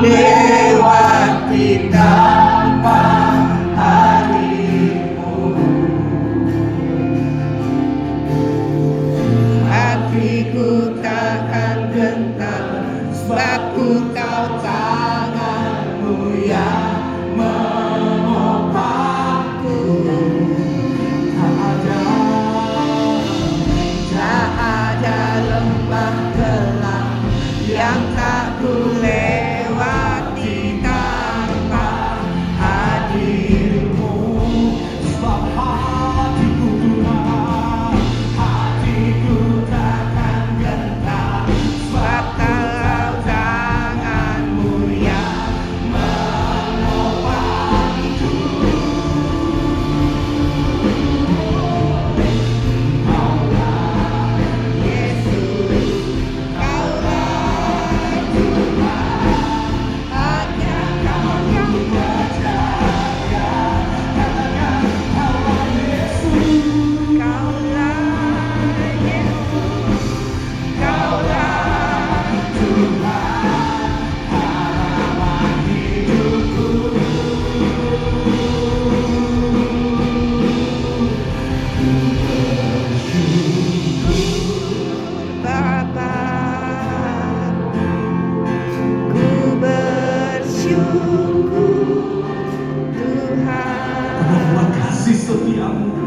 lewati tanpa harimu. Hatiku takkan gentar, sebab ku tahu tanganmu yang menopangku. Tak ada lembah gelap yang tak ku lewati tanpa hadirmu. Sebab hatiku Tuhan, hatiku takkan gentar, sebab tahu tanganmu yang menopangku. Kaulah Yesus, Kaulah Tuhan, hanya Kau yang percaya. Katakan Kaulah Yesus, Kaulah Yesus, Kaulah Tuhan, harapan hidupku. Bapa, ku bersyukur Tuhan. Terima kasih setiamu.